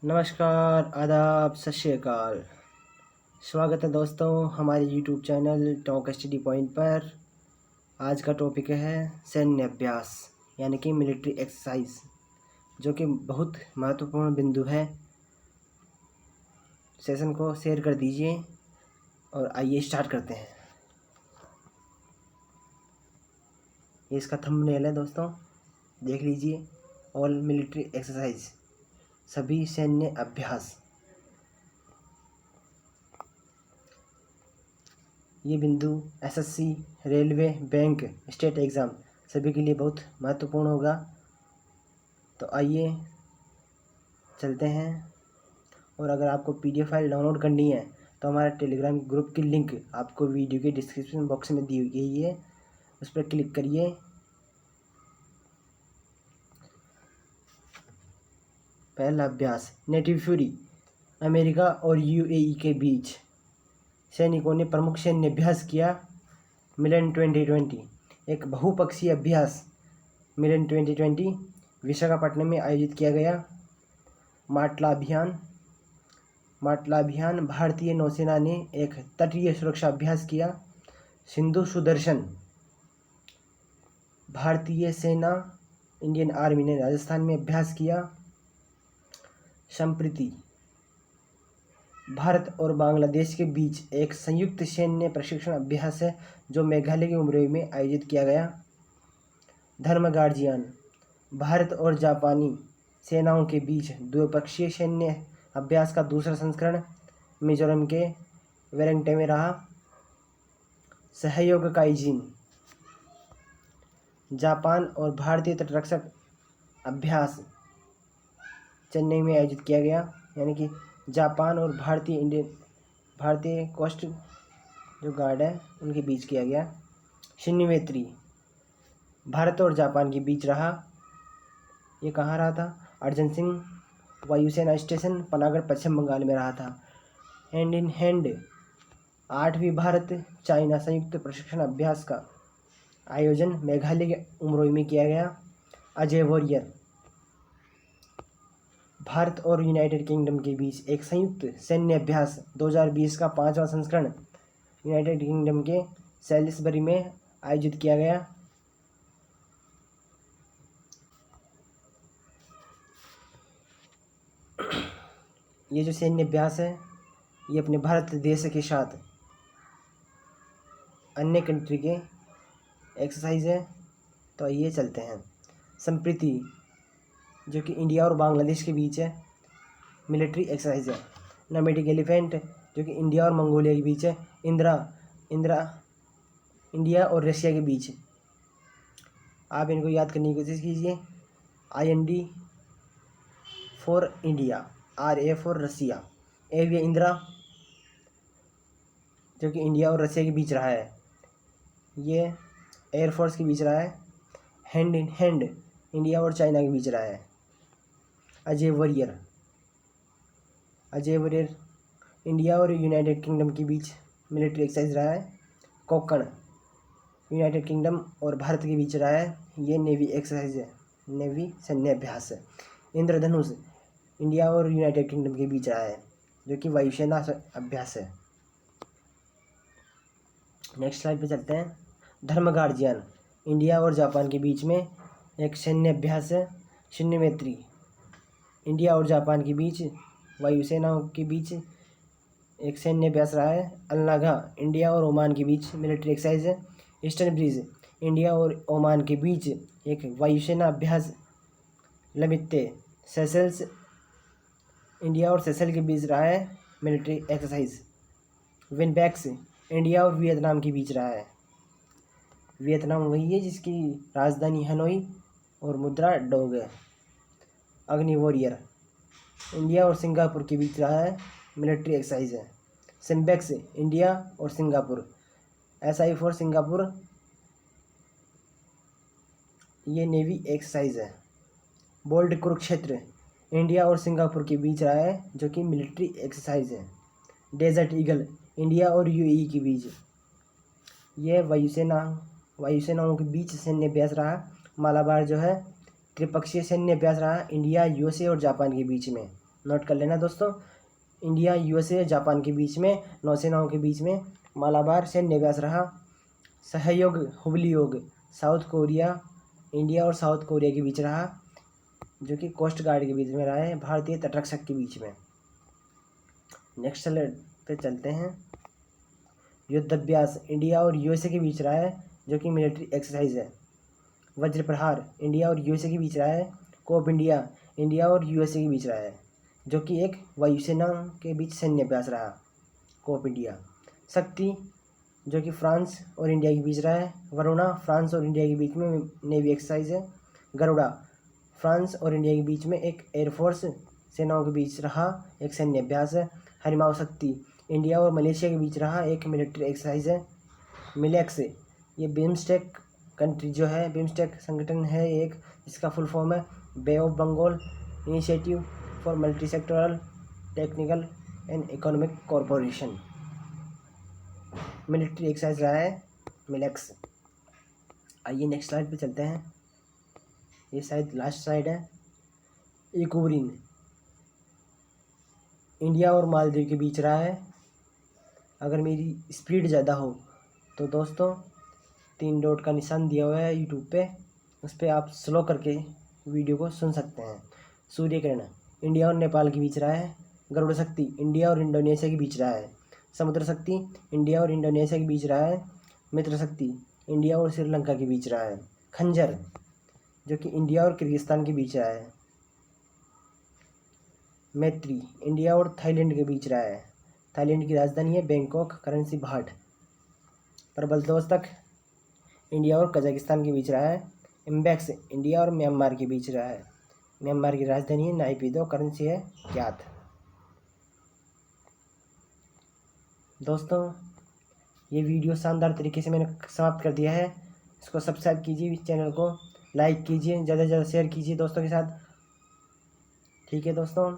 नमस्कार, आदाब, सत श्री अकाल। स्वागत है दोस्तों हमारे YouTube channel talk study point पर। आज का टॉपिक है सैन्य अभ्यास यानी कि मिलिट्री एक्सरसाइज, जो कि बहुत महत्वपूर्ण बिंदु है। सेशन को शेयर कर दीजिए और आइए स्टार्ट करते हैं। ये इसका थंबनेल है दोस्तों, देख लीजिए। ऑल मिलिट्री एक्सरसाइज, सभी सैन्य अभ्यास। ये बिंदु SSC, railway, bank, state exam सभी के लिए बहुत महत्वपूर्ण होगा। तो आइए चलते हैं। और अगर आपको पीडीएफ फाइल डाउनलोड करनी है तो हमारे टेलीग्राम ग्रुप की लिंक आपको वीडियो के डिस्क्रिप्शन बॉक्स में दी गई है, उस पर क्लिक करिए। पहला अभ्यास, नेटिव फ्यूरी। अमेरिका और यूएई के बीच सैनिकों ने प्रमुख सैन्य अभ्यास किया। मिलन 2020 एक बहुपक्षीय अभ्यास मिलन 2020 विशाखापट्टनम में आयोजित किया गया। माटला अभियान भारतीय नौसेना ने एक तटीय सुरक्षा अभ्यास किया। सिंधु सुदर्शन भारतीय सेना इंडियन आर्मी ने राजस्थान में अभ्यास किया। संप्रीति भारत और बांग्लादेश के बीच एक संयुक्त सैन्य प्रशिक्षण अभ्यास है जो मेघालय के उमरोई में आयोजित किया गया। धर्म गार्जियन भारत और जापानी सेनाओं के बीच द्विपक्षीय सैन्य अभ्यास का दूसरा संस्करण मिजोरम के वेलिंगटन में रहा। सहयोग काइजिन जापान और भारतीय तटरक्षक अभ्यास चेन्नई में आयोजित किया गया, यानी कि जापान और भारतीय कोस्ट जो गार्ड है उनके बीच किया गया। शिन्निमेत्री भारत और जापान के बीच रहा। ये कहाँ रहा था? अर्जन सिंह वायुसेना स्टेशन पनागढ़ पश्चिम बंगाल में रहा था। हैंड इन हैंड 8वीं भारत चाइना संयुक्त प्रशिक्षण अभ्यास का आयोजन मेघालय के उमरोई में किया गया। अजय वॉरियर भारत और यूनाइटेड किंगडम के बीच एक संयुक्त सैन्य अभ्यास 2020 का 5वां संस्करण यूनाइटेड किंगडम के सैलिसबरी में आयोजित किया गया। ये जो सैन्य अभ्यास है ये अपने भारत देश के साथ अन्य कंट्री के एक्सरसाइज है। तो आइए चलते हैं। संप्रीति जो कि इंडिया और बांग्लादेश के बीच है, मिलिट्री एक्सरसाइज है। नोमैडिक एलिफेंट जो कि इंडिया और मंगोलिया के बीच है। इंदिरा इंडिया और रशिया के बीच। आप इनको याद करने की कोशिश कीजिए। IND for India, RA for Russia. एविया इंदिरा जो कि इंडिया और रशिया के बीच रहा है, ये एयरफोर्स के बीच रहा है। हैंड इन हैंड इंडिया और चाइना के बीच रहा है। अजय वॉरियर इंडिया और यूनाइटेड किंगडम के बीच मिलिट्री एक्सरसाइज रहा है। कोकण यूनाइटेड किंगडम और भारत के बीच रहा है, ये नेवी एक्सरसाइज है, नेवी सैन्य अभ्यास है। इंद्रधनुष इंडिया और यूनाइटेड किंगडम के बीच रहा है, जो कि वायुसेना अभ्यास है। नेक्स्ट स्लाइड पे चलते हैं। धर्म गार्जियन इंडिया और जापान के बीच में एक सैन्य अभ्यास है। शिन्निमेत्री इंडिया और जापान के बीच वायुसेनाओं के बीच एक सैन्य अभ्यास रहा है। अलनागा इंडिया और ओमान के बीच मिलिट्री एक्सरसाइज है। ईस्टर्न ब्रिज इंडिया और ओमान के बीच एक वायुसेना अभ्यास। लमित्ते सेशल्स इंडिया और सेशल के बीच रहा है, मिलिट्री एक्सरसाइज। विनबैक्स इंडिया और वियतनाम के बीच रहा है। वियतनाम वही है जिसकी राजधानी हनोई और मुद्रा डोग है। अग्नि वॉरियर इंडिया और सिंगापुर के बीच रहा है, मिलिट्री एक्सरसाइज है। सिम्बेक्स इंडिया और सिंगापुर। SI फॉर सिंगापुर, ये नेवी एक्सरसाइज है। बोल्ड कुरुक्षेत्र इंडिया और सिंगापुर के बीच रहा है, जो कि मिलिट्री एक्सरसाइज है। डेजर्ट ईगल इंडिया और UAE के बीच, ये वायुसेनाओं के बीच सैन्य अभ्यास रहा। मालाबार जो है त्रिपक्षीय सैन्य अभ्यास रहा, इंडिया, USA और जापान के बीच में। नोट कर लेना दोस्तों। इंडिया यूएसए जापान के बीच में नौसेनाओं के बीच में मालाबार सैन्य अभ्यास रहा। सहयोग हुबली योग साउथ कोरिया, इंडिया और साउथ कोरिया के बीच रहा, जो कि कोस्ट गार्ड के बीच में रहा है, भारतीय तटरक्षक के बीच में। नेक्स्ट स्लाइड पे चलते हैं। युद्धाभ्यास इंडिया और यूएसए के बीच रहा है, जो कि मिलिट्री एक्सरसाइज है। वज्र प्रहार इंडिया और यूएसए के बीच रहा है। कोप इंडिया इंडिया और यूएसए के बीच रहा है, जो कि एक वायुसेना के बीच सैन्य अभ्यास रहा। Cope India. शक्ति जो कि फ्रांस और इंडिया के बीच रहा है। वरुणा फ्रांस और इंडिया के बीच में नेवी एक्सरसाइज है। गरुड़ा फ्रांस और इंडिया के बीच में एक एयरफोर्स सेनाओं के बीच रहा एक सैन्य अभ्यास है। हरिमाव शक्ति इंडिया और मलेशिया के बीच रहा एक मिलिट्री एक्सरसाइज है। मिलेक्स ये बिम्स्टेक कंट्री जो है, बिम्स्टेक संगठन है एक, इसका फुल फॉर्म है Bay of Bengal initiative for multi sectoral technical and economic corporation. Military exercise रहा है मिलेक्स। आइए नेक्स्ट स्लाइड पे चलते हैं। ये शायद लास्ट स्लाइड है। इकोरिन इंडिया और मालदीव के बीच रहा है। अगर मेरी स्पीड ज़्यादा हो तो दोस्तों 3 डॉट का निशान दिया हुआ है यूट्यूब पे, उस पर आप स्लो करके वीडियो को सुन सकते हैं। सूर्य किरण इंडिया और नेपाल के बीच रहा है। गरुड़ शक्ति इंडिया और इंडोनेशिया के बीच रहा है। समुद्र शक्ति इंडिया और इंडोनेशिया के बीच रहा है। मित्र शक्ति इंडिया और श्रीलंका के बीच रहा है। खंजर जो कि इंडिया और किर्गिस्तान के बीच रहा है। मैत्री इंडिया और थाईलैंड के बीच रहा है। थाईलैंड की राजधानी है बैंकॉक, करेंसी बाहट। प्रबल दोस्तक इंडिया और कजाकिस्तान के बीच रहा है। इम्बैक्स इंडिया और म्यांमार के बीच रहा है। म्यांमार की राजधानी है नाइपीदो, करेंसी है क्यात। दोस्तों ये वीडियो शानदार तरीके से मैंने समाप्त कर दिया है। इसको सब्सक्राइब कीजिए, चैनल को लाइक कीजिए, ज़्यादा से ज़्यादा शेयर कीजिए दोस्तों के साथ। ठीक है दोस्तों।